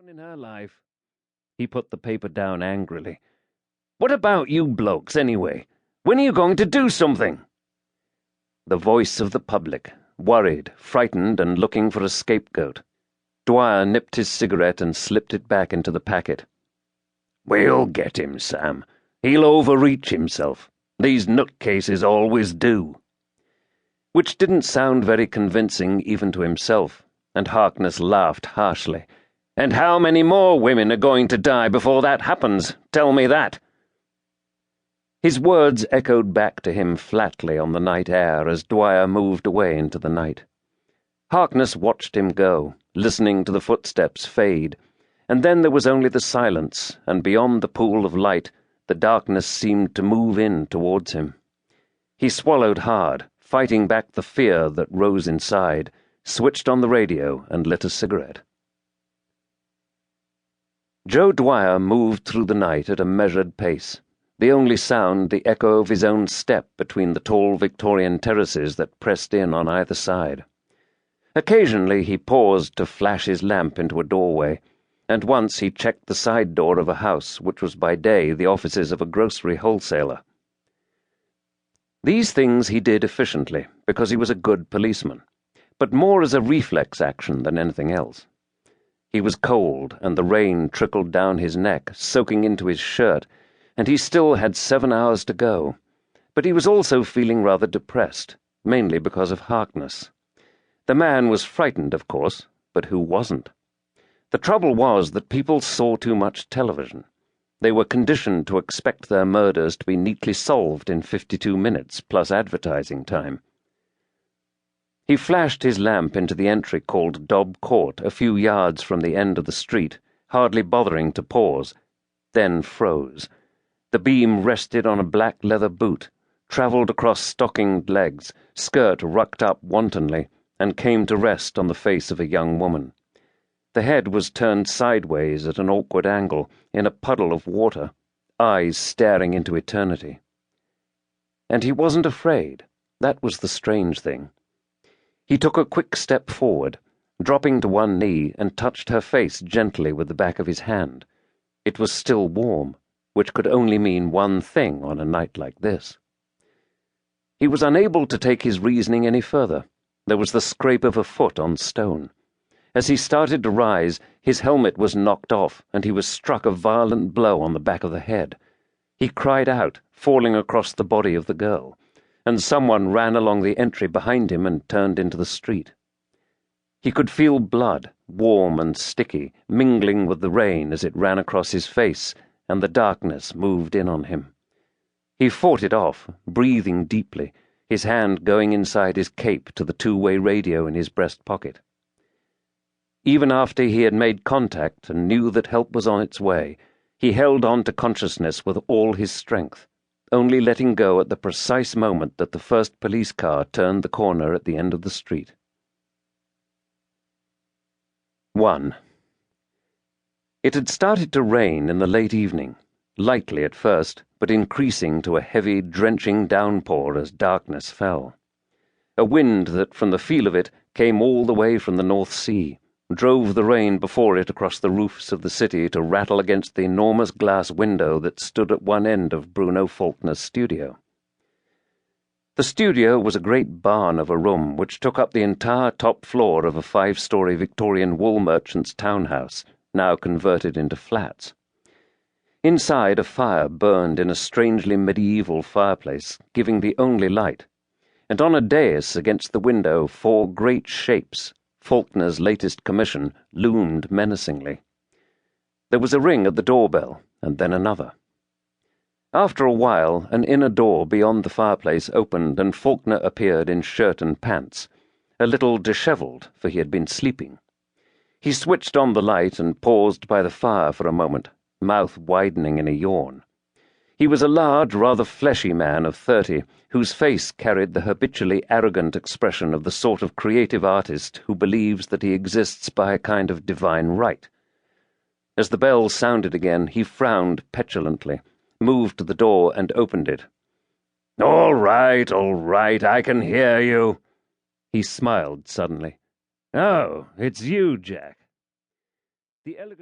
on in her life. He put the paper down angrily. What about you blokes, anyway? When are you going to do something? The voice of the public, worried, frightened, and looking for a scapegoat. Dwyer nipped his cigarette and slipped it back into the packet. We'll get him, Sam. He'll overreach himself. These nutcases always do. Which didn't sound very convincing even to himself, and Harkness laughed harshly. And how many more women are going to die before that happens? Tell me that. His words echoed back to him flatly on the night air as Dwyer moved away into the night. Harkness watched him go, listening to the footsteps fade, and then there was only the silence, and beyond the pool of light, the darkness seemed to move in towards him. He swallowed hard, fighting back the fear that rose inside, switched on the radio and lit a cigarette. Joe Dwyer moved through the night at a measured pace, the only sound the echo of his own step between the tall Victorian terraces that pressed in on either side. Occasionally he paused to flash his lamp into a doorway, and once he checked the side door of a house which was by day the offices of a grocery wholesaler. These things he did efficiently, because he was a good policeman, but more as a reflex action than anything else. He was cold, and the rain trickled down his neck, soaking into his shirt, and he still had 7 hours to go, but he was also feeling rather depressed, mainly because of Harkness. The man was frightened, of course, but who wasn't? The trouble was that people saw too much television. They were conditioned to expect their murders to be neatly solved in 52 minutes plus advertising time. He flashed his lamp into the entry called Dobb Court a few yards from the end of the street, hardly bothering to pause, then froze. The beam rested on a black leather boot, travelled across stockinged legs, skirt rucked up wantonly, and came to rest on the face of a young woman. The head was turned sideways at an awkward angle, in a puddle of water, eyes staring into eternity. And he wasn't afraid. That was the strange thing. He took a quick step forward, dropping to one knee, and touched her face gently with the back of his hand. It was still warm, which could only mean one thing on a night like this. He was unable to take his reasoning any further. There was the scrape of a foot on stone. As he started to rise, his helmet was knocked off, and he was struck a violent blow on the back of the head. He cried out, falling across the body of the girl, and someone ran along the entry behind him and turned into the street. He could feel blood, warm and sticky, mingling with the rain as it ran across his face, and the darkness moved in on him. He fought it off, breathing deeply, his hand going inside his cape to the two-way radio in his breast pocket. Even after he had made contact and knew that help was on its way, he held on to consciousness with all his strength, only letting go at the precise moment that the first police car turned the corner at the end of the street. 1. It had started to rain in the late evening, lightly at first, but increasing to a heavy, drenching downpour as darkness fell. A wind that, from the feel of it, came all the way from the North Sea, drove the rain before it across the roofs of the city to rattle against the enormous glass window that stood at one end of Bruno Faulkner's studio. The studio was a great barn of a room which took up the entire top floor of a 5-story Victorian wool merchant's townhouse, now converted into flats. Inside, a fire burned in a strangely medieval fireplace, giving the only light, and on a dais against the window 4 great shapes, Faulkner's latest commission, loomed menacingly. There was a ring at the doorbell, and then another. After a while, an inner door beyond the fireplace opened, and Faulkner appeared in shirt and pants, a little dishevelled, for he had been sleeping. He switched on the light and paused by the fire for a moment, mouth widening in a yawn. He was a large, rather fleshy man of 30, whose face carried the habitually arrogant expression of the sort of creative artist who believes that he exists by a kind of divine right. As the bell sounded again, he frowned petulantly, moved to the door and opened it. All right, I can hear you." He smiled suddenly. "Oh, it's you, Jack." The elegant